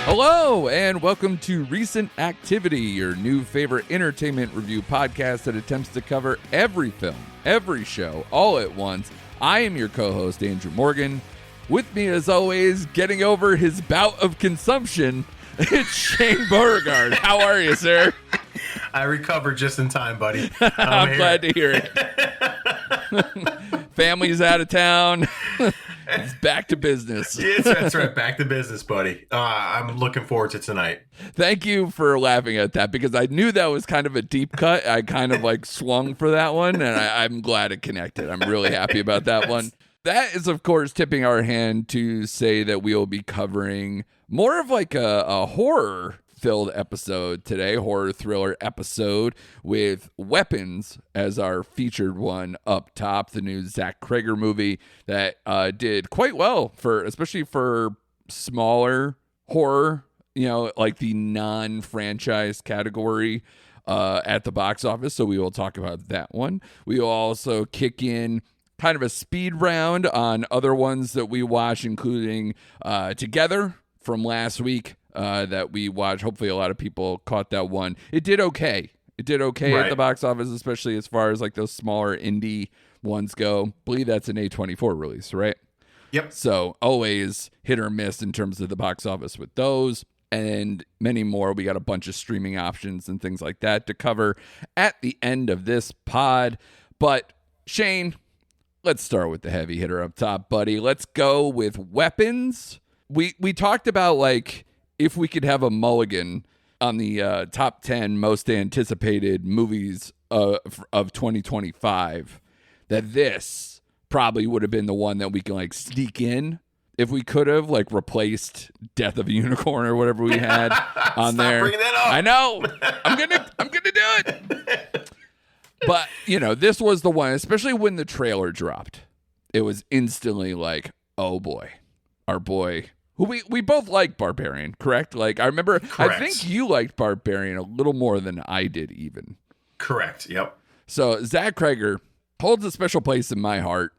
Hello, and welcome to Recent Activity, your new favorite entertainment review podcast that attempts to cover every film, every show, all at once. I am your co-host, Andrew Morgan. With me, as always, getting over his bout of consumption, it's Shane Beauregard. How are you, sir? I recovered just in time, buddy. I'm glad to hear it. Family's out of town. It's back to business. Yes, that's right. Back to business, buddy. I'm looking forward to tonight. Thank you for laughing at that, because I knew that was kind of a deep cut. I kind of swung for that one, and I'm glad it connected. I'm really happy about that one. That is, of course, tipping our hand to say that we will be covering more of a horror-filled episode today, horror thriller episode with Weapons as our featured one up top, the new Zach Cregger movie that did quite well especially for smaller horror, like the non-franchise category at the box office. So we will talk about that one. We will also kick in kind of a speed round on other ones that we watched, including Together from last week that we watched. Hopefully a lot of people caught that one. It did okay. Right at the box office, especially as far as those smaller indie ones go. I believe that's an A24 release, right? Yep. So always hit or miss in terms of the box office with those and many more. We got a bunch of streaming options and things like that to cover at the end of this pod. But Shane, let's start with the heavy hitter up top, buddy. Let's go with Weapons. We talked about if we could have a mulligan on the top 10 most anticipated movies of 2025, that this probably would have been the one that we can sneak in if we could have replaced Death of a Unicorn or whatever we had on Stop there. bringing that up. I know. I'm gonna do it. But, this was the one, especially when the trailer dropped. It was instantly oh boy, our boy, who we both like Barbarian, correct? I remember, Correct. I think you liked Barbarian a little more than I did even. Correct, yep. So Zach Cregger holds a special place in my heart,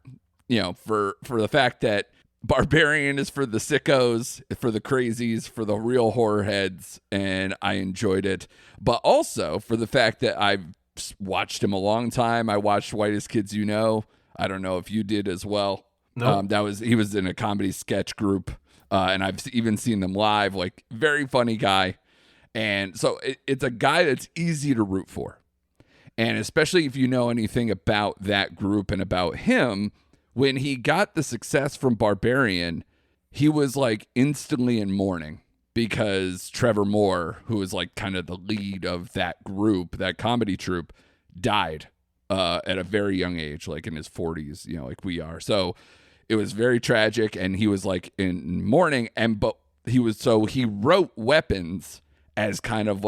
for the fact that Barbarian is for the sickos, for the crazies, for the real horror heads, and I enjoyed it. But also for the fact that I've watched him a long time. I watched Whitest Kids You Know. I don't know if you did as well. No. He was in a comedy sketch group, and I've even seen them live. Very funny guy, and so it's a guy that's easy to root for, and especially if you know anything about that group and about him. When he got the success from Barbarian, he was instantly in mourning, because Trevor Moore, who was kind of the lead of that group, that comedy troupe, died at a very young age, in his 40s, like we are. So it was very tragic, and he was in mourning. He wrote Weapons as kind of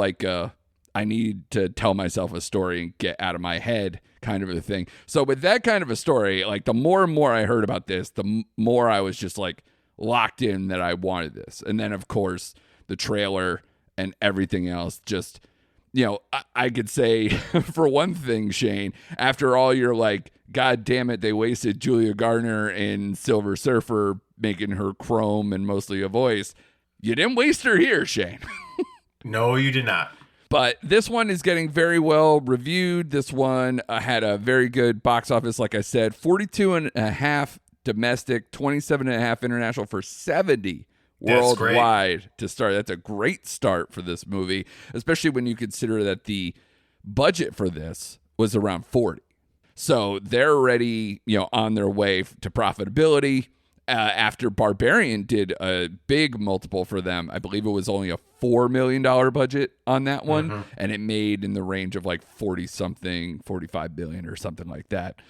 I need to tell myself a story and get out of my head kind of a thing. So with that kind of a story, the more and more I heard about this, the more I was just locked in that I wanted this. And then, of course, the trailer and everything else just, I could say for one thing, Shane, after all your God damn it, they wasted Julia Garner in Silver Surfer, making her chrome and mostly a voice. You didn't waste her here, Shane. No, you did not. But this one is getting very well reviewed. This one had a very good box office, like I said, 42.5 domestic, 27.5 international for 70 worldwide to start. That's a great start for this movie, especially when you consider that the budget for this was around 40. So they're already, on their way to profitability. After Barbarian did a big multiple for them, I believe it was only a $4 million budget on that one, and it made in the range of 40-something, 45 billion or something like that.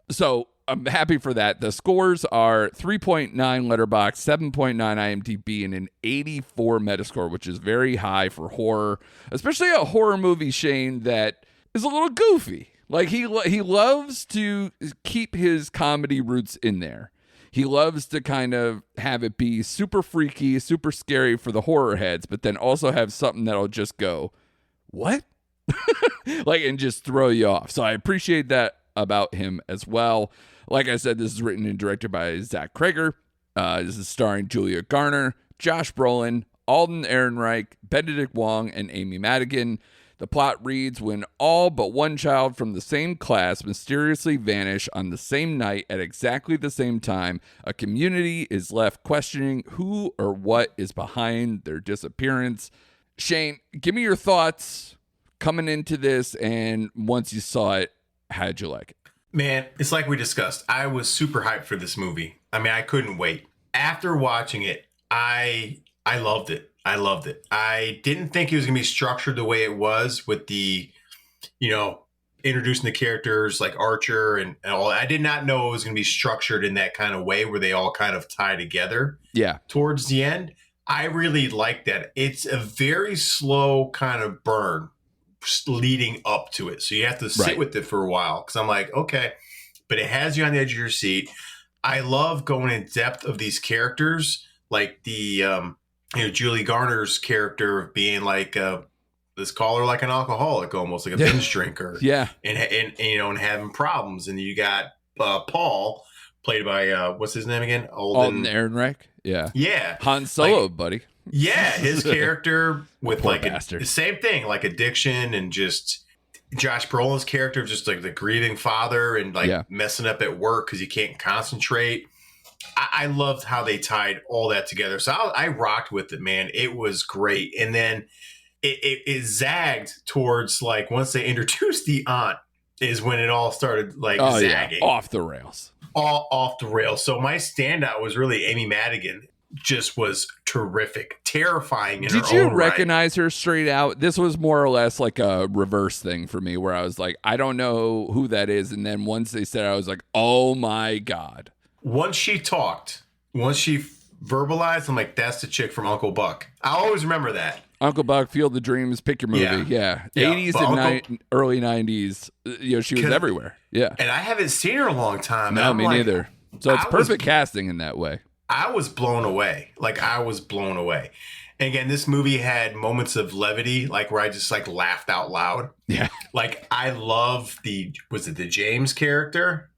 So I'm happy for that. The scores are 3.9 Letterboxd, 7.9 IMDb, and an 84 Metascore, which is very high for horror, especially a horror movie, Shane, that is a little goofy. He loves to keep his comedy roots in there. He loves to kind of have it be super freaky, super scary for the horror heads, but then also have something that'll just go, what? And just throw you off. So I appreciate that about him as well. Like I said, this is written and directed by Zach Cregger. This is starring Julia Garner, Josh Brolin, Alden Ehrenreich, Benedict Wong, and Amy Madigan. The plot reads, when all but one child from the same class mysteriously vanish on the same night at exactly the same time, a community is left questioning who or what is behind their disappearance. Shane, give me your thoughts coming into this, and once you saw it, how did you like it? Man, it's like we discussed. I was super hyped for this movie. I mean, I couldn't wait. After watching it, I loved it. I loved it. I didn't think it was going to be structured the way it was with the, introducing the characters like Archer and all. I did not know it was going to be structured in that kind of way where they all kind of tie together. Yeah. Towards the end, I really like that. It's a very slow kind of burn leading up to it. So you have to sit with it for a while because I'm like, okay, but it has you on the edge of your seat. I love going in depth of these characters, like the, Julie Garner's character of being like, let's call her like an alcoholic, almost like a binge drinker. Yeah. And having problems. And you got Paul, played by, what's his name again? Alden Ehrenreich. Yeah. Yeah. Han Solo, buddy. Yeah. His character with Poor like bastard. the same thing, like addiction and just Josh Brolin's character of just like the grieving father and like messing up at work because he can't concentrate. I loved how they tied all that together. So I rocked with it, man. It was great. And then it zagged towards like once they introduced the aunt is when it all started like zagging. Yeah. Off the rails. All off the rails. So my standout was really Amy Madigan. Just was terrific, terrifying in her own right. Did you recognize her straight out? This was more or less like a reverse thing for me where I was like, I don't know who that is. And then once they said it, I was like, oh my God. Once she talked, once she verbalized, I'm like, that's the chick from Uncle Buck. I always remember that. Uncle Buck, Field of Dreams, pick your movie. Yeah. 80s and early 90s. She was everywhere. Yeah. And I haven't seen her in a long time. No, me neither. So it's perfect casting in that way. I was blown away. And again, this movie had moments of levity, like where I just like laughed out loud. Yeah. Like I love was it the James character?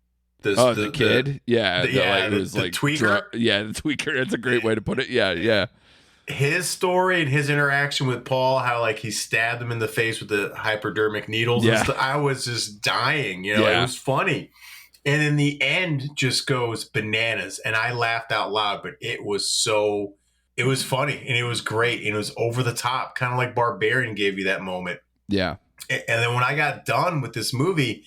The kid? It was like tweaker. The tweaker. That's a great way to put it. Yeah. His story and his interaction with Paul, how like he stabbed him in the face with the hypodermic needles. Yeah. I was just dying. It was funny. And in the end just goes bananas. And I laughed out loud, but it was funny and it was great. And it was over the top, kind of like Barbarian gave you that moment. Yeah. And then when I got done with this movie,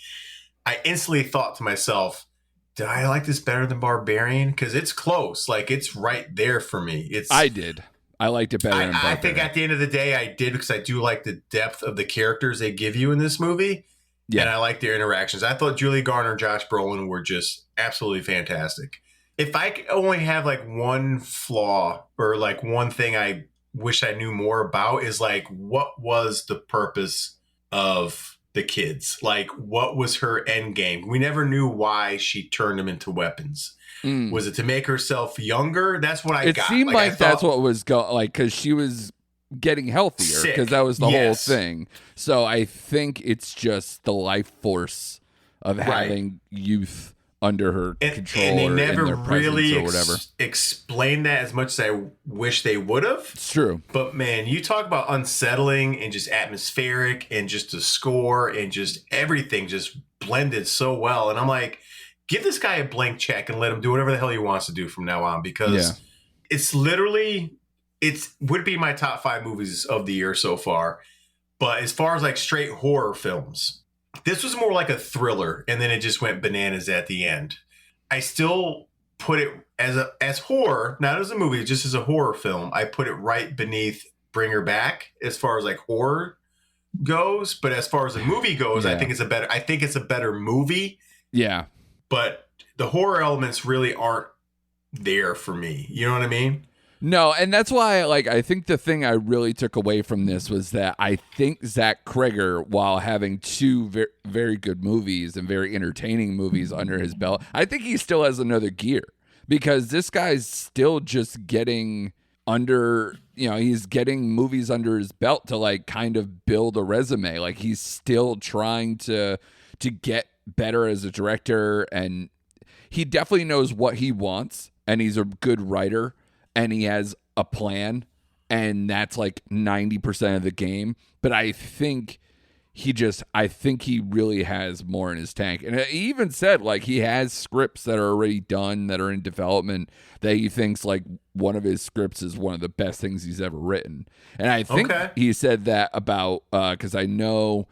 I instantly thought to myself, did I like this better than Barbarian? Because it's close. Like it's right there for me. I did. I liked it better than Barbarian. I think at the end of the day, I did because I do like the depth of the characters they give you in this movie. Yeah. And I like their interactions. I thought Julie Garner and Josh Brolin were just absolutely fantastic. If I could only have like one flaw or like one thing I wish I knew more about is like, what was the purpose of the kids? Like, what was her end game? We never knew why she turned them into weapons. Was it to make herself younger? That's what I got. It seemed like that's what was because she was getting healthier because that was the whole thing. So I think it's just the life force of having youth under her control, and they never in their really or whatever. Explained that as much as I wish they would have. It's true, but man, you talk about unsettling and just atmospheric and just the score and just everything just blended so well. And I'm like, give this guy a blank check and let him do whatever the hell he wants to do from now on because it's literally. It would be my top 5 movies of the year so far. But as far as like straight horror films, this was more like a thriller. And then it just went bananas at the end. I still put it as horror, not as a movie, just as a horror film. I put it right beneath Bring Her Back as far as like horror goes. But as far as the movie goes, I think it's a better movie. Yeah. But the horror elements really aren't there for me. You know what I mean? No, and that's why, I think the thing I really took away from this was that I think Zach Cregger, while having 2 very, very good movies and very entertaining movies under his belt, I think he still has another gear because this guy's still just getting under, he's getting movies under his belt to kind of build a resume. Like he's still trying to get better as a director, and he definitely knows what he wants, and he's a good writer. And he has a plan, and that's like 90% of the game. But I think he really has more in his tank. And he even said like he has scripts that are already done that are in development that he thinks like one of his scripts is one of the best things he's ever written. And I think he said that about because I know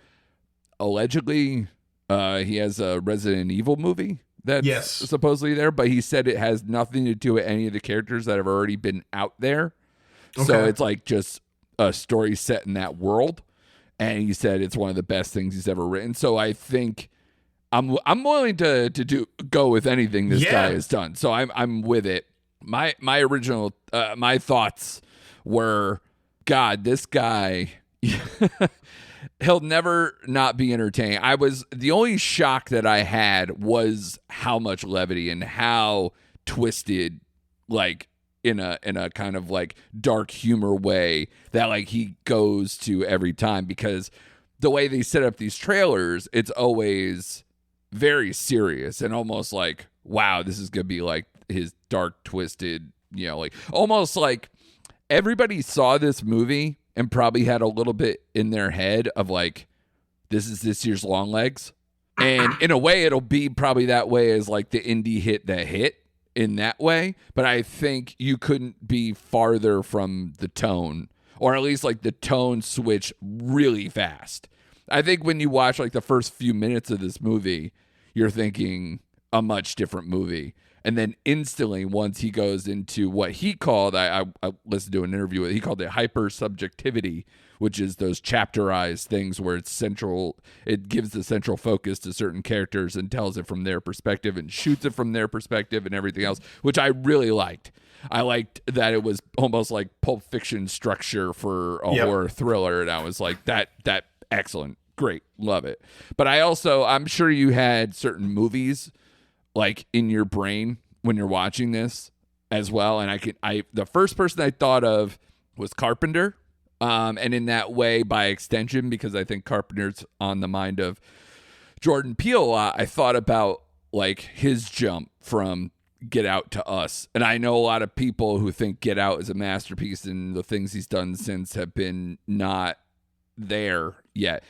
allegedly he has a Resident Evil movie that's supposedly there, but he said it has nothing to do with any of the characters that have already been out there. So it's like just a story set in that world. And he said it's one of the best things he's ever written. So I think I'm willing to go with anything this guy has done. So I'm with it. My original my thoughts were, God, this guy he'll never not be entertaining. The only shock that I had was how much levity and how twisted, like in a kind of like dark humor way that like he goes to every time, because the way they set up these trailers, it's always very serious and almost like, wow, this is gonna be like his dark twisted, like almost like everybody saw this movie and probably had a little bit in their head of like, this is this year's Longlegs, and in a way it'll be probably that way as like the indie hit that hit in that way. But I think you couldn't be farther from the tone, or at least like the tone switch really fast. I think when you watch like the first few minutes of this movie, you're thinking a much different movie. And then instantly, once he goes into what he called, I listened to an interview with, he called it hyper subjectivity, which is those chapterized things where it gives the central focus to certain characters and tells it from their perspective and shoots it from their perspective and everything else, which I really liked. I liked that it was almost like Pulp Fiction structure for a horror thriller, and I was like, that excellent, great, love it. But I'm sure you had certain movies like in your brain when you're watching this as well, and the first person I thought of was Carpenter. And in that way, by extension, because I think Carpenter's on the mind of Jordan Peele a lot, I thought about like his jump from Get Out to Us. And I know a lot of people who think Get Out is a masterpiece and the things he's done since have been not there yet.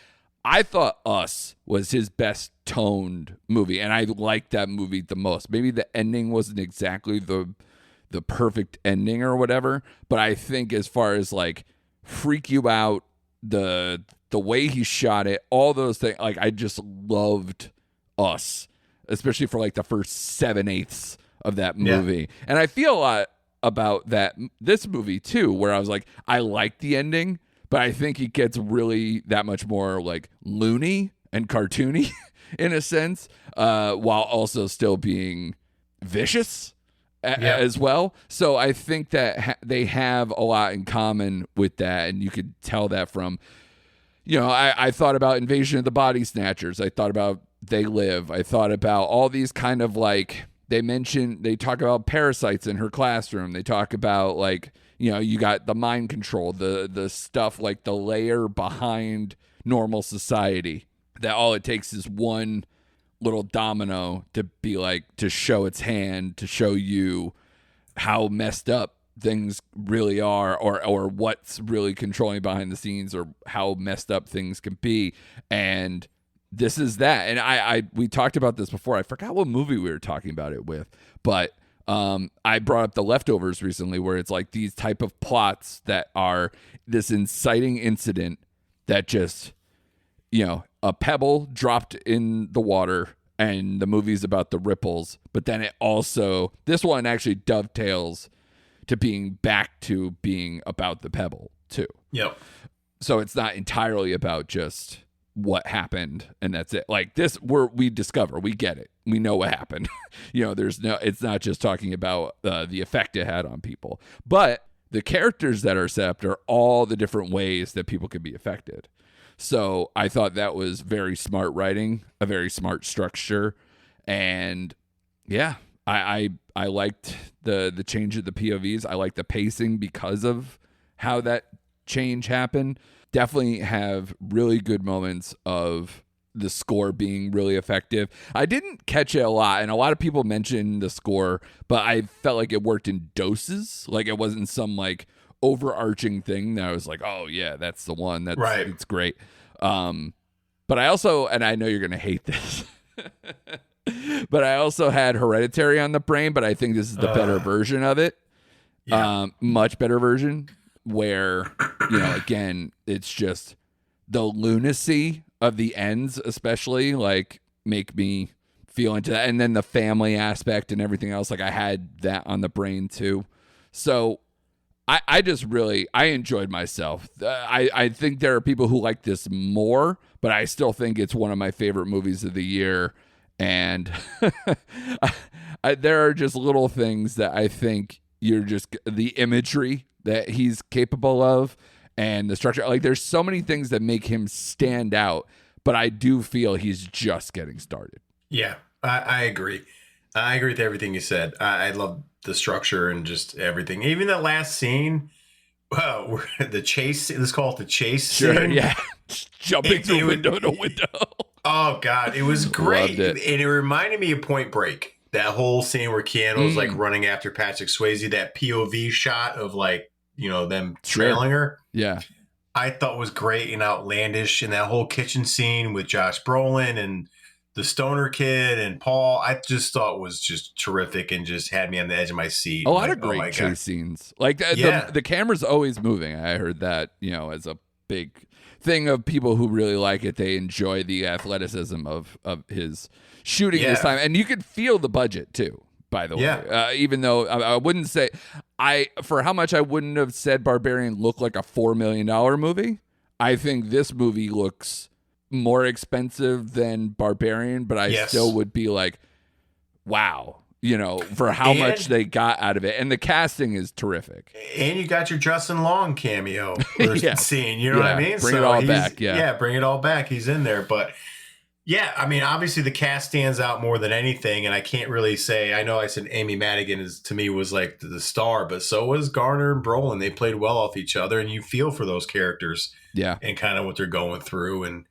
I thought Us was his best toned movie, and I liked that movie the most. Maybe the ending wasn't exactly the perfect ending or whatever, but I think as far as like freak you out, the way he shot it, all those things, like I just loved Us, especially for like the first 7/8 of that movie. And I feel a lot about this movie too, where I was like, I like the ending, but I think it gets really that much more like loony and cartoony in a sense, while also still being vicious as well. So I think that they have a lot in common with that, and you could tell that from, I thought about Invasion of the Body Snatchers. I thought about They Live. I thought about all these kind of like, they talk about parasites in her classroom. They talk about like, you got the mind control, the stuff like the layer behind normal society, that all it takes is one little domino to be like, to show its hand, to show you how messed up things really are, or what's really controlling behind the scenes, or how messed up things can be. And this is that. And we talked about this before. I forgot what movie we were talking about it with, but I brought up The Leftovers recently, where it's like these type of plots that are this inciting incident that just, a pebble dropped in the water, and the movie's about the ripples. But then this one actually dovetails to being about the pebble too. Yep. So it's not entirely about just what happened and that's it. Like this, we discover, we get it, we know what happened. It's not just talking about the effect it had on people, but the characters that are set up are all the different ways that people could be affected. So I thought that was very smart writing, a very smart structure, and yeah, I liked the change of the POVs. I liked the pacing because of how that change happened. Definitely have really good moments of the score being really effective. I didn't catch it a lot, and a lot of people mentioned the score, but I felt like it worked in doses. Like it wasn't some like overarching thing that I was like, oh yeah, that's the one. Right. It's great. But I also, and I know you're gonna hate this, but I also had Hereditary on the brain. But I think this is the better version of it. Yeah. Much better version where, again, it's just the lunacy of the ends, especially like make me feel into that. And then the family aspect and everything else. Like I had that on the brain too. So I just really, I enjoyed myself. I think there are people who like this more, but I still think it's one of my favorite movies of the year. And there are just little things that I think you're just, the imagery that he's capable of and the structure. Like there's so many things that make him stand out, but I do feel he's just getting started. Yeah, I agree. I agree with everything you said. I love the structure and just everything. Even that last scene, the chase, let's call it the chase scene. Yeah. Jumping through window to window. Oh, God. It was great. Loved it. And it reminded me of Point Break. That whole scene where Keanu's like running after Patrick Swayze, that POV shot of like, them trailing her. Yeah. I thought was great and outlandish. And that whole kitchen scene with Josh Brolin and the stoner kid and Paul, I just thought was just terrific and just had me on the edge of my seat. A lot of great chase scenes. Like the camera's always moving. I heard that, as a big thing of people who really like it. They enjoy the athleticism of his shooting this time. And you could feel the budget too, by the way. Even though I wouldn't say, for how much I wouldn't have said Barbarian looked like a $4 million movie, I think this movie looks more expensive than Barbarian, but I still would be like, wow, for how much they got out of it. And the casting is terrific. And you got your Justin Long cameo scene, you know what I mean? Bring it all back. Yeah, bring it all back. He's in there. But yeah, I mean, obviously the cast stands out more than anything. And I can't really say, I know I said Amy Madigan to me was like the star, but so was Garner and Brolin. They played well off each other and you feel for those characters. Yeah. And kind of what they're going through and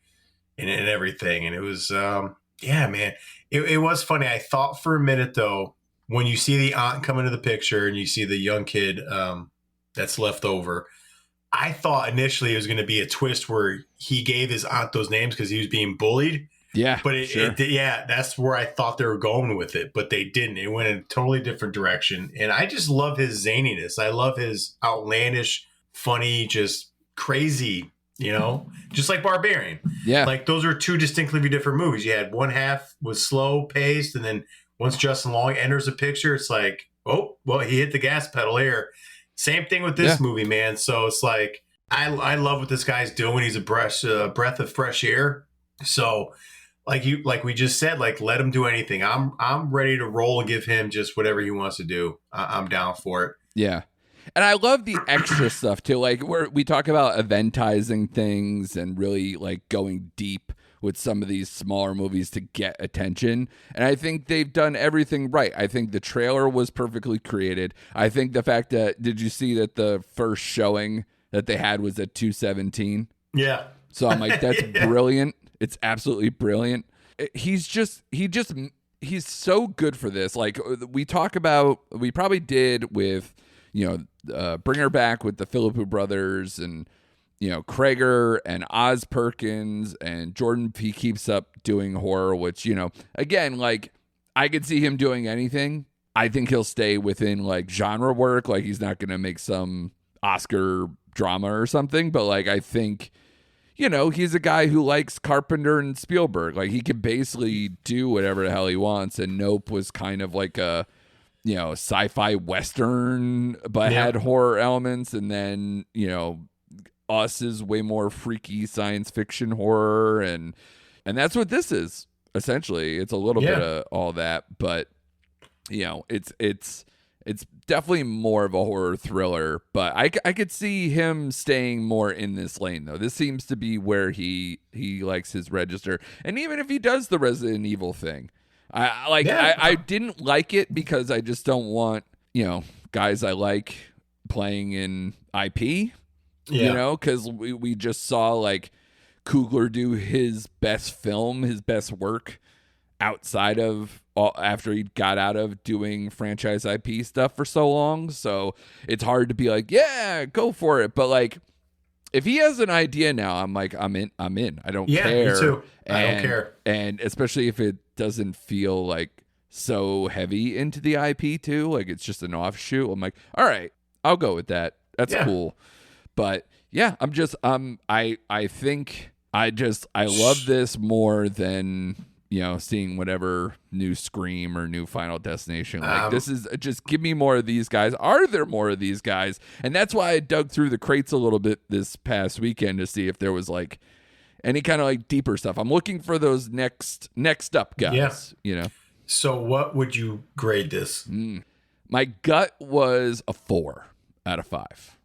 everything. And it was, man, it was funny. I thought for a minute though, when you see the aunt come into the picture and you see the young kid that's left over, I thought initially it was going to be a twist where he gave his aunt those names because he was being bullied. Yeah. But that's where I thought they were going with it, but they didn't. It went in a totally different direction. And I just love his zaniness. I love his outlandish, funny, just crazy, just like Barbarian. Yeah. Like those are two distinctly different movies. You had one half was slow paced, and then once Justin Long enters the picture, it's like, oh, well, he hit the gas pedal here. Same thing with this movie, man. So it's like, I love what this guy's doing. He's a breath of fresh air. So like we just said, like, let him do anything. I'm ready to roll and give him just whatever he wants to do. I'm down for it. Yeah. And I love the extra stuff too. Like we talk about eventizing things and really like going deep with some of these smaller movies to get attention. And I think they've done everything right. I think the trailer was perfectly created. I think the fact that, did you see that the first showing that they had was at 217? Yeah. So I'm like, that's brilliant. It's absolutely brilliant. He's so good for this. Like we probably did with, Bring Her Back with the Philippou brothers and, Cregger and Oz Perkins and Jordan P. keeps up doing horror, which, again, like I could see him doing anything. I think he'll stay within like genre work. Like he's not going to make some Oscar drama or something, but like, I think, he's a guy who likes Carpenter and Spielberg. Like he can basically do whatever the hell he wants. And Nope was kind of like a, sci-fi Western, but had horror elements. And then, Us is way more freaky science fiction horror. And that's what this is. Essentially, it's a little bit of all that, but it's definitely more of a horror thriller, but I could see him staying more in this lane though. This seems to be where he likes his register. And even if he does the Resident Evil thing, I didn't like it because I just don't want, guys I like playing in IP, because we just saw like Coogler do his best film, his best work outside of after he got out of doing franchise IP stuff for so long. So it's hard to be like, yeah, go for it. But like, if he has an idea now, I'm like, I'm in. I don't care. Yeah, me too. I don't care. And especially if it doesn't feel like so heavy into the IP too, like it's just an offshoot. I'm like, all right, I'll go with that. That's cool. But yeah, I think I love this more than, seeing whatever new Scream or new Final Destination. Like, this is just, give me more of these guys. Are there more of these guys? And that's why I dug through the crates a little bit this past weekend to see if there was like any kind of like deeper stuff. I'm looking for those next up guys, So what would you grade this? My gut was a 4 out of 5.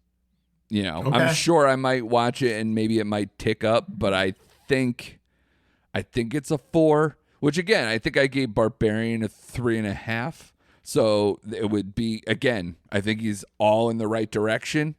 Okay. I'm sure I might watch it and maybe it might tick up, but I think it's a 4, which again, I think I gave Barbarian a 3.5. So it would be, again, I think he's all in the right direction.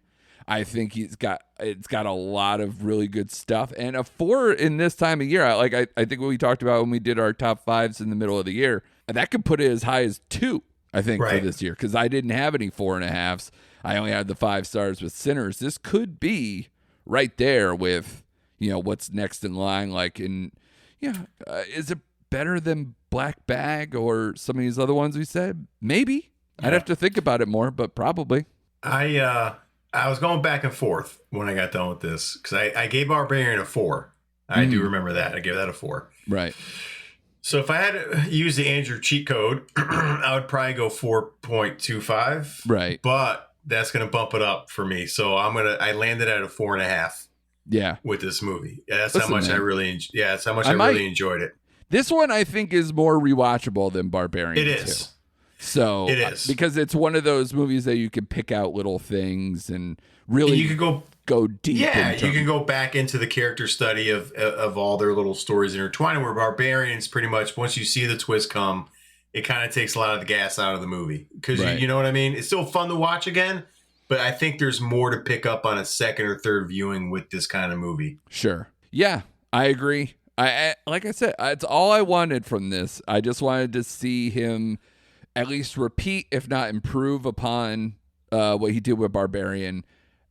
I think it's got a lot of really good stuff, and a 4 in this time of year. I think what we talked about when we did our top 5s in the middle of the year, that could put it as high as 2. I think for this year, because I didn't have any 4.5s. I only had the 5 stars with Sinners. This could be right there with what's next in line. Like is it better than Black Bag or some of these other ones we said? Maybe. Yeah. I'd have to think about it more, but probably. I was going back and forth when I got done with this because I gave Barbarian a 4. I do remember that. I gave that a 4. Right. So if I had to use the Andrew cheat code, I would probably go 4.25. Right. But that's going to bump it up for me. So I landed at a 4.5. Yeah. With this movie. That's how much I really enjoyed it. This one I think is more rewatchable than Barbarian. It is. Too. So it is because it's one of those movies that you can pick out little things and really you could go deep. Yeah, you can go back into the character study of all their little stories intertwined. Where Barbarian's pretty much once you see the twist come, it kind of takes a lot of the gas out of the movie because you know what I mean. It's still fun to watch again, but I think there's more to pick up on a second or third viewing with this kind of movie. Sure. Yeah, I agree. I like I said, it's all I wanted from this. I just wanted to see him at least repeat, if not improve upon what he did with Barbarian.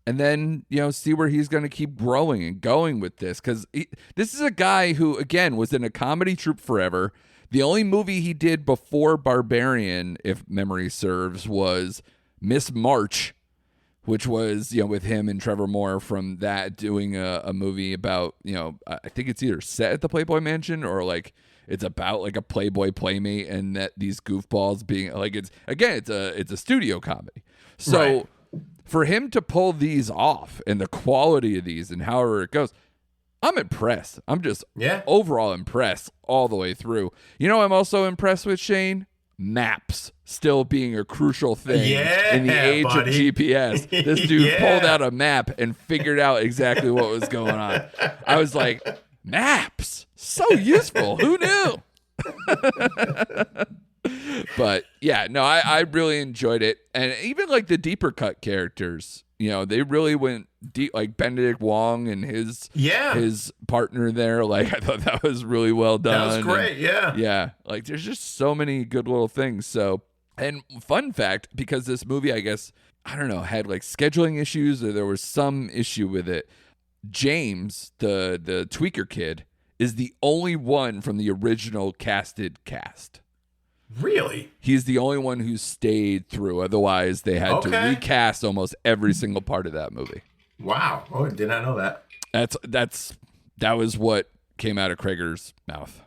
And then, see where he's going to keep growing and going with this. Because this is a guy who, again, was in a comedy troupe forever. The only movie he did before Barbarian, if memory serves, was Miss March, which was, with him and Trevor Moore from that doing a movie about, I think it's either set at the Playboy Mansion or like it's about like a Playboy playmate and that these goofballs being like, it's a studio comedy. So for him to pull these off and the quality of these and however it goes, I'm impressed. I'm just overall impressed all the way through. I'm also impressed with, Shane? Maps still being a crucial thing in the age of GPS. This dude pulled out a map and figured out exactly what was going on. I was like, maps, so useful. Who knew? But yeah, no, I really enjoyed it. And even like the deeper cut characters, they really went deep, like Benedict Wong and his partner there. Like I thought that was really well done. That was great. Yeah. Like there's just so many good little things. So, and fun fact, because this movie, I guess, I don't know, had like scheduling issues or there was some issue with it. James, the tweaker kid, is the only one from the original casted cast. Really? He's the only one who stayed through. Otherwise, they had to recast almost every single part of that movie. Wow. Oh, I did not know that. That was what came out of Cregger's mouth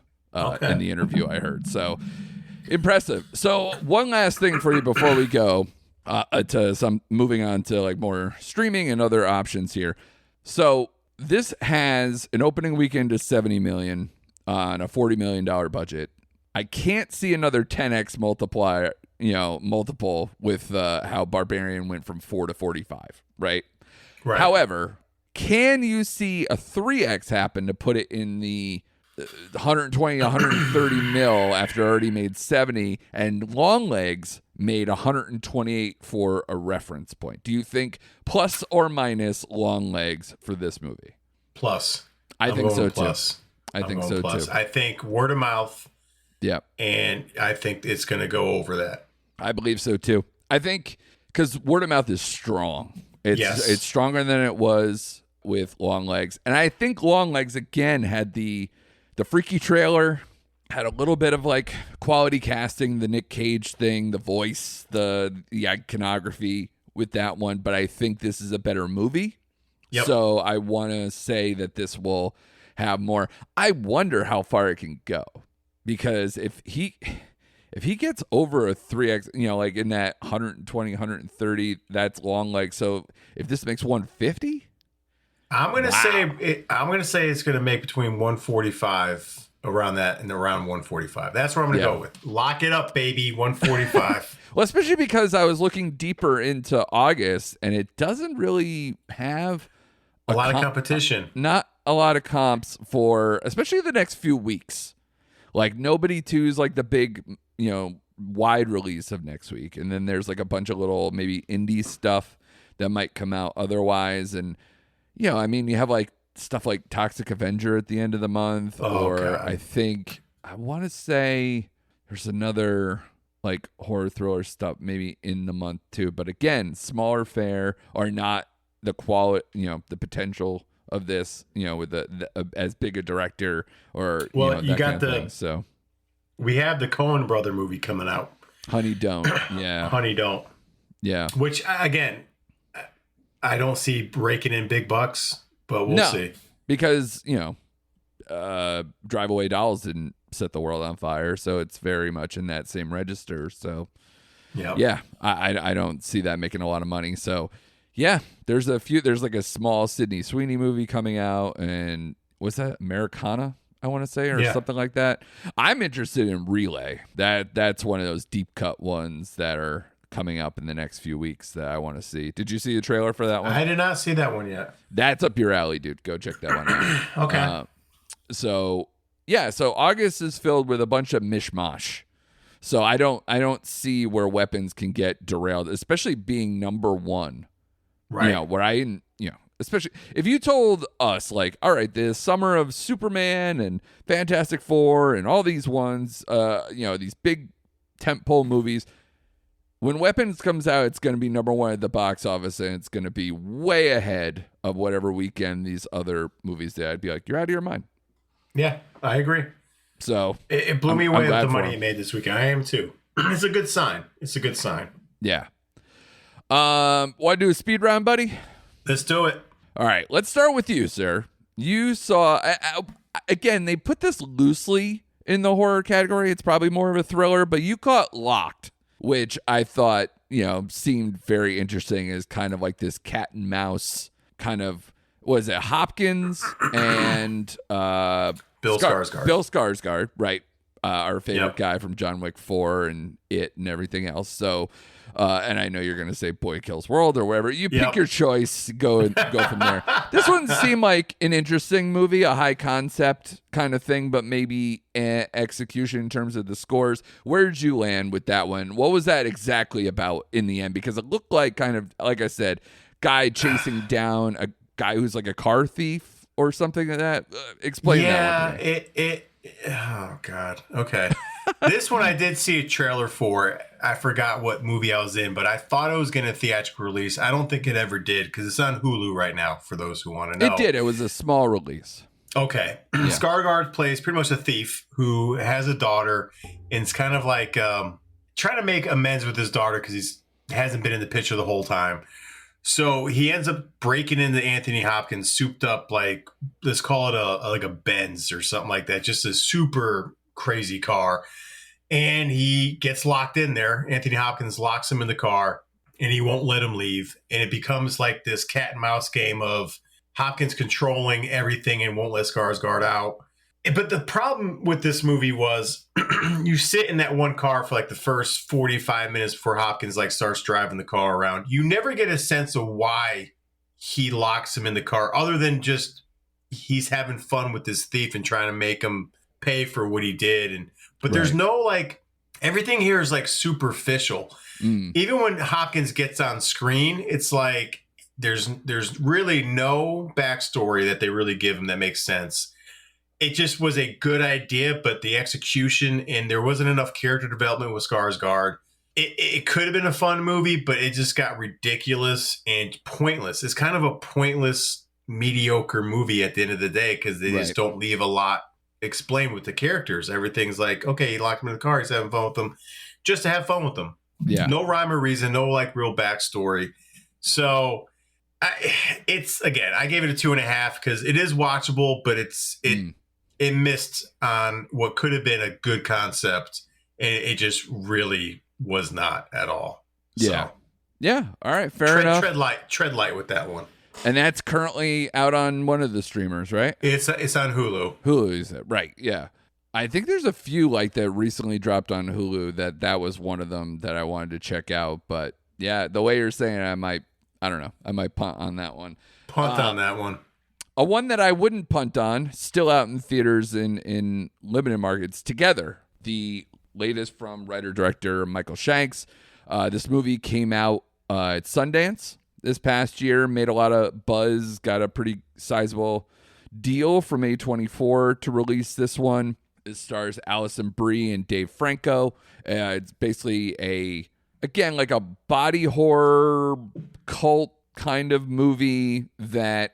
in the interview I heard. So impressive. So one last thing for you before we go moving on to like more streaming and other options here. So this has an opening weekend of $70 million on a $40 million budget. I can't see another 10x multiple with how Barbarian went from 4 to 45, right? However, can you see a 3x happen to put it in the 120, 130 mil after already made 70, and Longlegs made 128 for a reference point? Do you think plus or minus Longlegs for this movie? Plus. I think so too. I think word of mouth Yeah. And I think it's going to go over that. I believe so too. I think because word of mouth is strong. It's stronger than it was with Long Legs. And I think Long Legs again had the freaky trailer, had a little bit of like quality casting, the Nick Cage thing, the voice, the iconography with that one. But I think this is a better movie. Yep. So I want to say that this will have more. I wonder how far it can go, because if he gets over a 3x, like in that 120, 130, that's Long Legs. So if this makes 150, I'm going to say it's going to make between 145 around that and around 145. That's where I'm going to go with. Lock it up, baby. 145. Well, especially because I was looking deeper into August and it doesn't really have a lot of competition. Not a lot of comps for, especially the next few weeks. Like Nobody 2 is like the big, wide release of next week. And then there's like a bunch of little maybe indie stuff that might come out otherwise. And, you have like stuff like Toxic Avenger at the end of the month. God. I want to say there's another like horror thriller stuff maybe in the month too. But again, smaller fare or not the quality, the potential of this, with the as big a director or you got the thing, so we have the Coen brother movie coming out, Honey Don't. Yeah. Honey Don't. Yeah. Which again, I don't see raking in big bucks, but we'll see. Because Drive Away Dolls didn't set the world on fire, so it's very much in that same register. So I don't see that making a lot of money. So yeah, there's like a small Sydney Sweeney movie coming out, and what's that, Americana, I want to say, or something like that. I'm interested in Relay. That's one of those deep cut ones that are coming up in the next few weeks that I want to see. Did you see the trailer for that one? I did not see that one yet. That's up your alley, dude. Go check that one out. Okay. So August is filled with a bunch of mishmash. So I don't see where Weapons can get derailed, especially being number one. Right. Where especially if you told us like, all right, the summer of Superman and Fantastic Four and all these ones, these big tentpole movies, when Weapons comes out, it's going to be number one at the box office, and it's going to be way ahead of whatever weekend these other movies did. I'd be like, you're out of your mind. Yeah, I agree. So it blew me away with the money he made this weekend. I am too. It's a good sign. Yeah. Want to do a speed round, buddy? Let's do it. All right. Let's start with you, sir. You saw, again, they put this loosely in the horror category. It's probably more of a thriller, but you caught Locked, which I thought, seemed very interesting as kind of like this cat and mouse kind of, was it Hopkins and Bill Skarsgård. Bill Skarsgård, right. Our favorite guy from John Wick 4 and It and everything else. So, and I know you're going to say Boy Kills World or wherever. You pick your choice, go from there. This one seemed like an interesting movie, a high concept kind of thing, but maybe execution in terms of the scores. Where did you land with that one? What was that exactly about in the end? Because it looked like kind of, like I said, guy chasing down a guy who's like a car thief or something like that. Explain that one to me. Oh God. Okay. This one I did see a trailer for. I forgot what movie I was in, but I thought it was going to theatrical release. I don't think it ever did because it's on Hulu right now for those who want to know. It did. It was a small release. Okay. Yeah. Skarsgård plays pretty much a thief who has a daughter and it's kind of like trying to make amends with his daughter because he hasn't been in the picture the whole time. So he ends up breaking into Anthony Hopkins' souped up, like, let's call it a Benz or something like that, just a super crazy car. And he gets locked in there. Anthony Hopkins locks him in the car and he won't let him leave. And it becomes like this cat and mouse game of Hopkins controlling everything and won't let Skarsgård out. But the problem with this movie was you sit in that one car for like the first 45 minutes before Hopkins like starts driving the car around. You never get a sense of why he locks him in the car other than just he's having fun with this thief and trying to make him pay for what he did. But there's no like, everything here is like superficial. Even when Hopkins gets on screen, it's like there's really no backstory that they really give him that makes sense. it just was a good idea, but the execution and there wasn't enough character development with Skarsgård. It could have been a fun movie, but it just got ridiculous and pointless. It's kind of a pointless, mediocre movie at the end of the day because they just don't leave a lot explained with the characters. Everything's like, okay, he locked him in the car, he's having fun with them, just to have fun with them. Yeah. No rhyme or reason, no like real backstory. So it's again, I gave it a 2.5 because it is watchable, but it missed on what could have been a good concept, and it just really was not at all. Yeah. So, yeah. All right. Fair enough. Tread light with that one. And that's currently out on one of the streamers, right? It's on Hulu. Hulu is it? Right. Yeah. I think there's a few like that recently dropped on Hulu that was one of them that I wanted to check out. But yeah, the way you're saying it, I don't know. I might punt on that one. Punt on that one. A one that I wouldn't punt on, still out in theaters in limited markets, Together, the latest from writer-director Michael Shanks. This movie came out at Sundance this past year, made a lot of buzz, got a pretty sizable deal from A24 to release this one. It stars Alison Brie and Dave Franco. It's basically like a body horror cult kind of movie that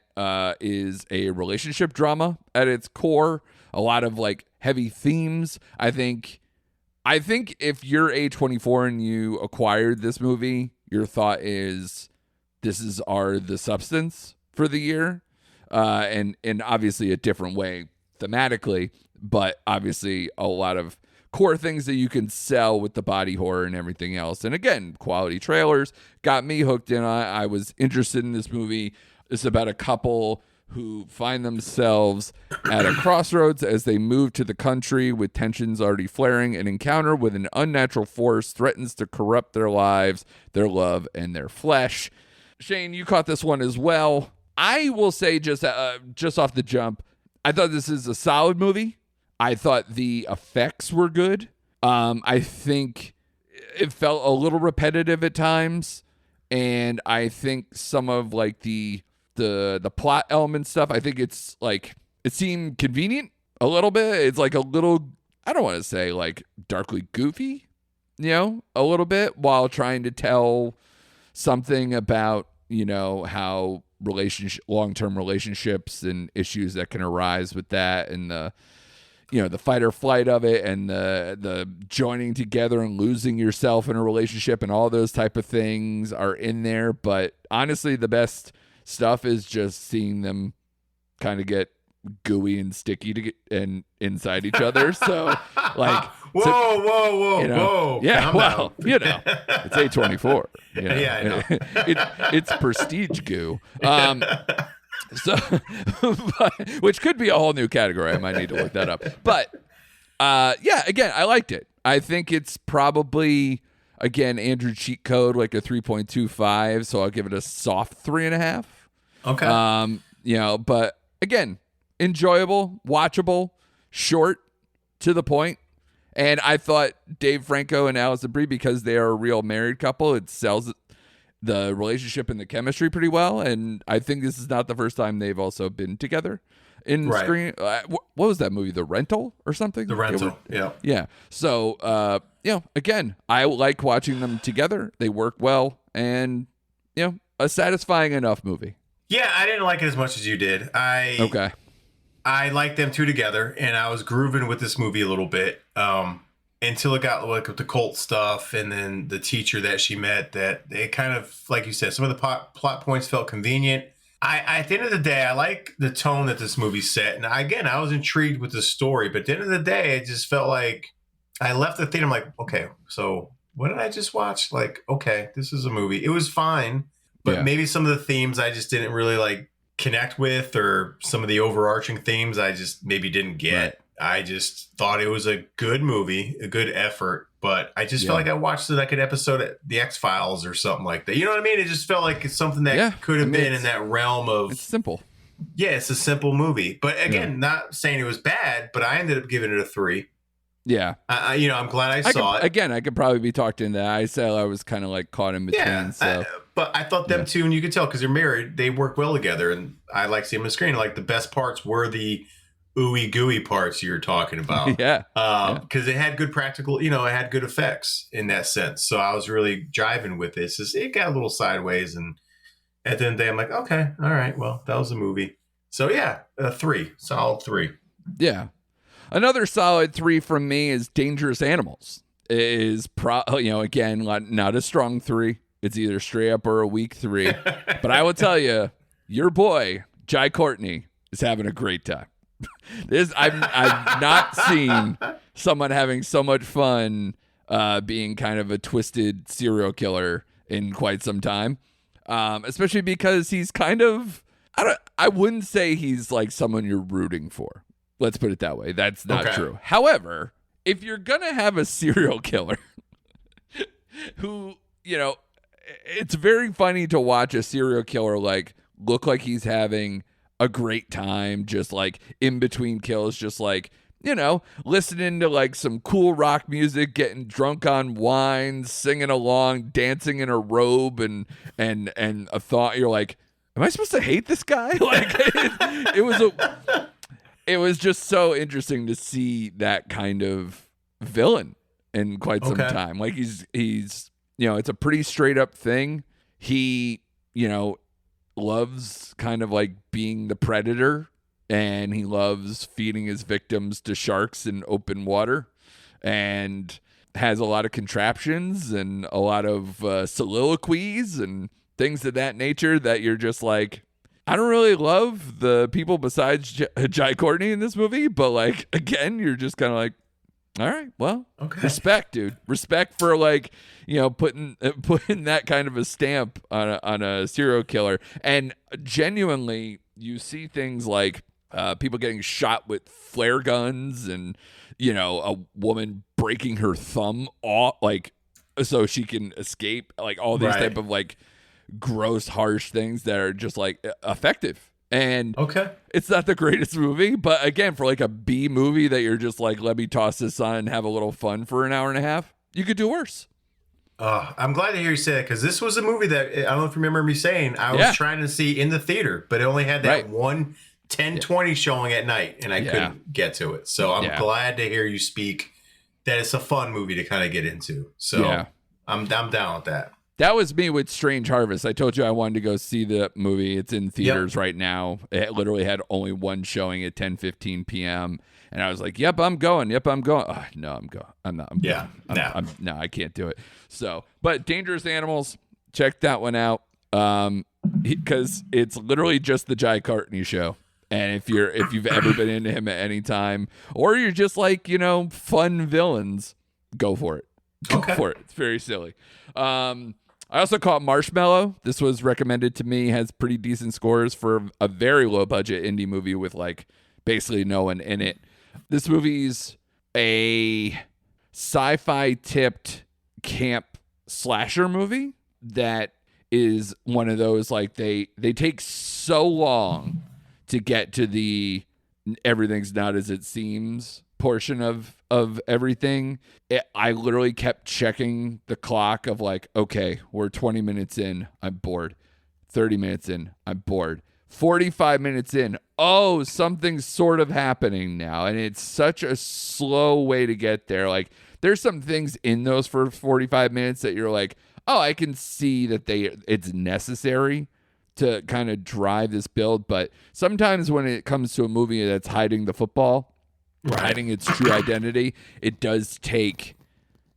is a relationship drama at its core. A lot of like heavy themes. I think if you're A24 and you acquired this movie, your thought is this is the substance for the year, and obviously a different way thematically, but obviously a lot of core things that you can sell with the body horror and everything else. And again, quality trailers got me hooked in. I was interested in this movie. It's about a couple who find themselves at a crossroads as they move to the country with tensions already flaring. An encounter with an unnatural force threatens to corrupt their lives, their love, and their flesh. Shane, you caught this one as well. I will say just off the jump, I thought this is a solid movie. I thought the effects were good. I think it felt a little repetitive at times, and I think some of like the plot element stuff, I think it's like it seemed convenient a little bit. It's like a little, I don't want to say like darkly goofy, a little bit, while trying to tell something about, how long-term relationships and issues that can arise with that, and the fight or flight of it, and the joining together and losing yourself in a relationship, and all those type of things are in there. But honestly, the best stuff is just seeing them kind of get gooey and sticky and inside each other. So like, whoa. Yeah, well, it's A24. Yeah, I know. It's prestige goo. So, which could be a whole new category. I might need to look that up. But again, I liked it. I think it's probably, again, Andrew cheat code, like a 3.25. So I'll give it a soft 3.5. Okay. But again, enjoyable, watchable, short, to the point. And I thought Dave Franco and Alison Brie, because they are a real married couple, it sells the relationship and the chemistry pretty well. And I think this is not the first time they've also been together in screen. What was that movie? The Rental or something? The Rental. Yeah. Yeah. So, again, I like watching them together. They work well, and, a satisfying enough movie. Yeah. I didn't like it as much as you did. Okay. I liked them two together, and I was grooving with this movie a little bit until it got like with the cult stuff, and then the teacher that she met. That it kind of, like you said, some of the plot points felt convenient. At the end of the day, I like the tone that this movie set, and I was intrigued with the story. But at the end of the day, it just felt like I left the theater. I'm like, okay, so what did I just watch? Like, okay, this is a movie. It was fine, but maybe some of the themes I just didn't really like connect with, or some of the overarching themes I just maybe didn't get. Right. I just thought it was a good movie, a good effort, but I just felt like I watched like an episode of The X-Files or something like that. You know what I mean? It just felt like it's something that could have been in that realm of... It's simple. Yeah, it's a simple movie. But again, not saying it was bad, but I ended up giving it a 3. Yeah. I'm glad I saw it. Again, I could probably be talked into that. I said I was kind of like caught in between. Yeah, so. But I thought them two, and you could tell because they're married, they work well together, and I like seeing them on screen. Like the best parts were the ooey gooey parts you're talking about. Yeah. Because it had good practical, it had good effects in that sense. So I was really jiving with this. It got a little sideways, and at the end of the day, I'm like, okay, all right, well, that was a movie. So yeah, a 3, solid 3. Yeah. Another solid 3 from me is Dangerous Animals. Is again, not a strong 3. It's either straight up or a weak 3. But I will tell you, your boy Jai Courtney is having a great time. I've not seen someone having so much fun being kind of a twisted serial killer in quite some time. Especially because he's kind of, I wouldn't say he's like someone you're rooting for. Let's put it that way. That's not true. However, if you're going to have a serial killer who, it's very funny to watch a serial killer like look like he's having a great time, just like in between kills, just like, listening to like some cool rock music, getting drunk on wine, singing along, dancing in a robe, and a thought you're like, am I supposed to hate this guy? Like it was just so interesting to see that kind of villain in quite some time. Like he's it's a pretty straight up thing. He, loves kind of like being the predator, and he loves feeding his victims to sharks in open water, and has a lot of contraptions and a lot of soliloquies and things of that nature that you're just like, I don't really love the people besides Jai Courtney in this movie, but like, again, you're just kind of like, all right, well, respect, dude. Respect for like, putting that kind of a stamp on a serial killer. And genuinely, you see things like people getting shot with flare guns, and a woman breaking her thumb off, like so she can escape. Like all these type of like gross, harsh things that are just like effective. And it's not the greatest movie, but again, for like a B movie that you're just like, let me toss this on and have a little fun for an hour and a half, you could do worse. I'm glad to hear you say that, because this was a movie that, I don't know if you remember me saying, I was trying to see in the theater, but it only had that one 10:20 showing at night, and I couldn't get to it. So I'm glad to hear you speak that it's a fun movie to kind of get into. So I'm down with that. That was me with Strange Harvest. I told you I wanted to go see the movie. It's in theaters right now. It literally had only one showing at 10:15 p.m. And I was like, yep, I'm going. Oh, no, I'm going. I'm not. No, I can't do it. So, but Dangerous Animals, check that one out. Because it's literally just the Jai Courtney show. And if you've ever been into him at any time, or you're just like, fun villains, go for it. Go for it. It's very silly. I also caught Marshmallow. This was recommended to me. Has pretty decent scores for a very low budget indie movie with like basically no one in it. This movie's a sci-fi tipped camp slasher movie that is one of those like they take so long to get to the everything's not as it seems portion of everything. I literally kept checking the clock of like, okay, we're 20 minutes in, I'm bored. 30 minutes in, I'm bored. 45 minutes in, oh, something's sort of happening now. And it's such a slow way to get there. Like there's some things in those for 45 minutes that you're like, oh, I can see that it's necessary to kind of drive this build. But sometimes when it comes to a movie that's hiding the football, hiding its true identity, it does take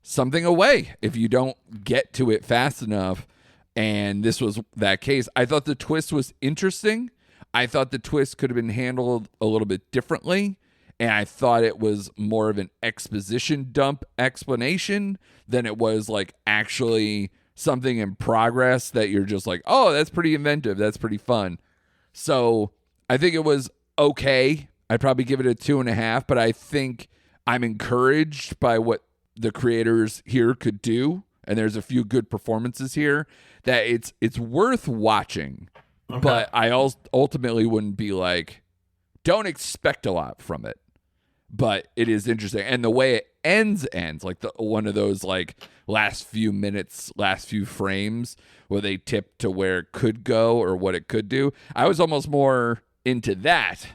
something away if you don't get to it fast enough. And this was that case. I thought the twist was interesting. I thought the twist could have been handled a little bit differently. And I thought it was more of an exposition dump explanation than it was like actually something in progress that you're just like, oh, that's pretty inventive. That's pretty fun. So I think it was okay. I'd probably give it a 2.5, but I think I'm encouraged by what the creators here could do. And there's a few good performances here that it's worth watching. Okay. But I ultimately wouldn't be like, don't expect a lot from it. But it is interesting. And the way it ends like one of those like last few minutes, last few frames where they tip to where it could go or what it could do. I was almost more into that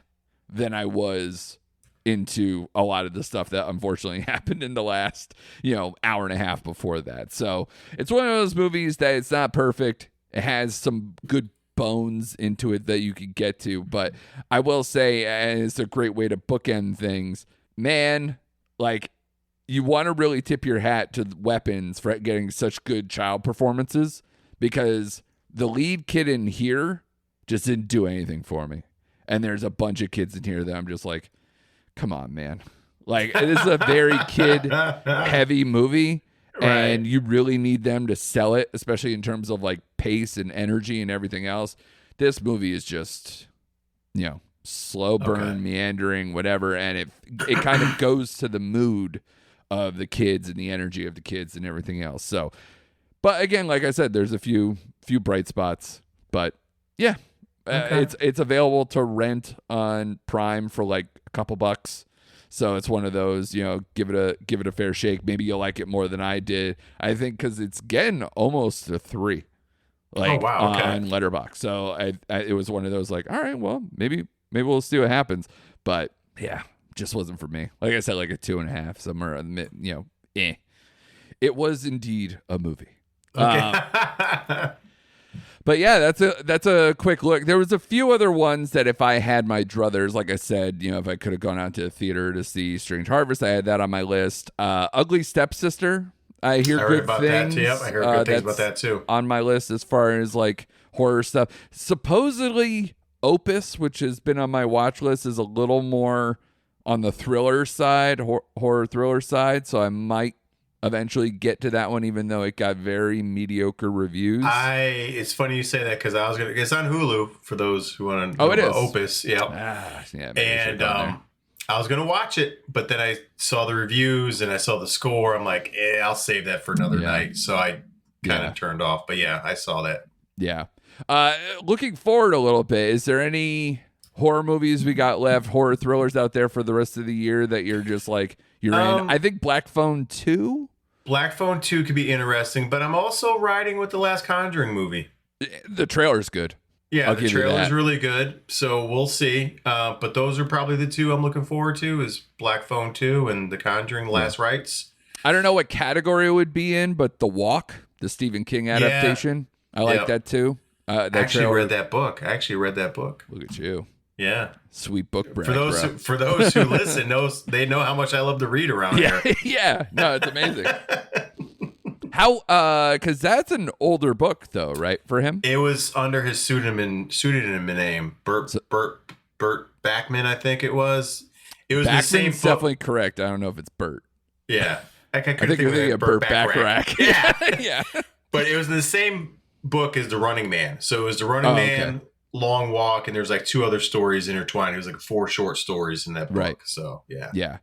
than I was into a lot of the stuff that unfortunately happened in the last, hour and a half before that. So it's one of those movies that it's not perfect. It has some good bones into it that you could get to, but I will say, and it's a great way to bookend things, man, like, you want to really tip your hat to Weapons for getting such good child performances, because the lead kid in here just didn't do anything for me. And there's a bunch of kids in here that I'm just like, come on, man. Like, this is a very kid-heavy movie, and you really need them to sell it, especially in terms of, like, pace and energy and everything else. This movie is just, slow burn, meandering, whatever, and it kind of goes to the mood of the kids and the energy of the kids and everything else. So, but again, like I said, there's a few bright spots, but yeah. It's available to rent on Prime for like a couple bucks. So it's one of those, give it a fair shake. Maybe you'll like it more than I did. I think because it's getting almost a 3, on Letterboxd. So it was one of those like, all right, well, maybe we'll see what happens. But yeah, just wasn't for me. Like I said, like a 2.5 somewhere in the mid, It was indeed a movie. Okay. But yeah, that's a quick look. There was a few other ones that if I had my druthers, like I said, if I could have gone out to the theater to see Strange Harvest, I had that on my list. Ugly Stepsister, I hear good things. Yep, I heard good things about that too. On my list as far as like horror stuff. Supposedly Opus, which has been on my watch list, is a little more on the thriller side, horror thriller side. So I might eventually get to that one, even though it got very mediocre reviews. It's funny you say that, because it's on Hulu for those who want to know it is. Opus. Yep. And I was gonna watch it, but then I saw the reviews and I saw the score. I'm like, I'll save that for another night. So I kind of turned off. But yeah, I saw that. Yeah. Looking forward a little bit, is there any horror movies we got left, horror thrillers out there for the rest of the year that you're just like, you're in? I think Black Phone 2. Black Phone 2 could be interesting, but I'm also riding with the last Conjuring movie. The trailer's good. Yeah, the trailer's really good, so we'll see. But those are probably the two I'm looking forward to, is Black Phone 2 and The Conjuring Last Rites. I don't know what category it would be in, but The Walk, the Stephen King adaptation, I like that too. I actually read that book. Look at you. Yeah. Sweet book brag, for those who listen, they know how much I love to read around here. Yeah. No, it's amazing. How because that's an older book though, right? For him? It was under his pseudonym name. Burt Backman, I think it was. It was Backman's the same book. Definitely correct. I don't know if it's Burt. Yeah. I think you're thinking of Burt Bacharach. Yeah. But it was the same book as The Running Man. So it was The Running Man, Long Walk, and there's like 2 other stories intertwined. It was like 4 short stories in that book. Right. So yeah. Yeah.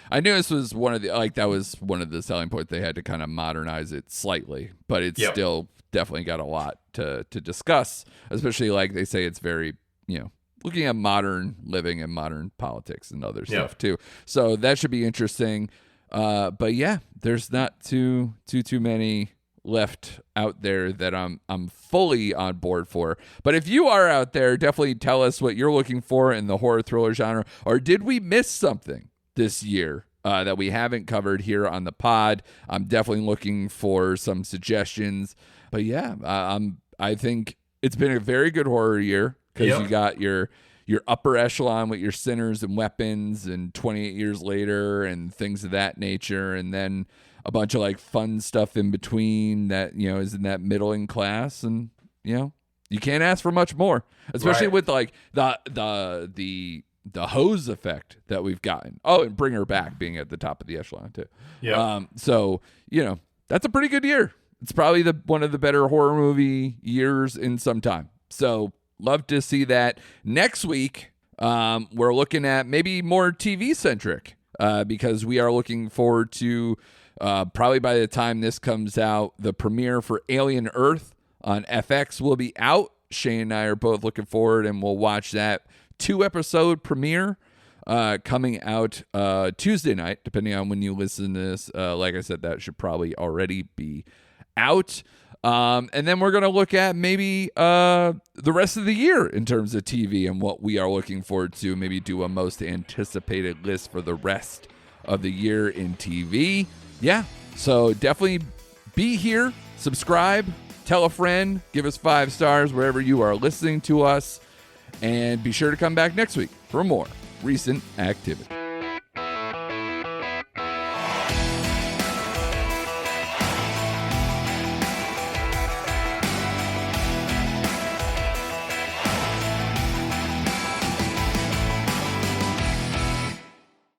I knew this was that was one of the selling points. They had to kind of modernize it slightly, but it's still definitely got a lot to discuss, especially like they say it's very, looking at modern living and modern politics and other stuff too. So that should be interesting. But yeah, there's not too many left out there that I'm fully on board for. But if you are out there, definitely tell us what you're looking for in the horror thriller genre, or did we miss something this year that we haven't covered here on the pod? I'm definitely looking for some suggestions. But yeah, I think it's been a very good horror year, because you got your upper echelon with your Sinners and Weapons and 28 Years Later and things of that nature, and then a bunch of like fun stuff in between that is in that middling class, and you can't ask for much more, especially with like the hose effect that we've gotten. Oh, and Bring Her Back being at the top of the echelon too. Yeah. So that's a pretty good year. It's probably one of the better horror movie years in some time. So love to see that. Next week, we're looking at maybe more TV centric, because we are looking forward to probably by the time this comes out, the premiere for Alien Earth on FX will be out. Shane and I are both looking forward, and we'll watch that 2-episode premiere coming out Tuesday night, depending on when you listen to this. Like I said, that should probably already be out. And then we're going to look at maybe the rest of the year in terms of TV and what we are looking forward to. Maybe do a most anticipated list for the rest of the year in TV. Yeah, so definitely be here, subscribe, tell a friend, give us 5 stars wherever you are listening to us, and be sure to come back next week for more recent activity.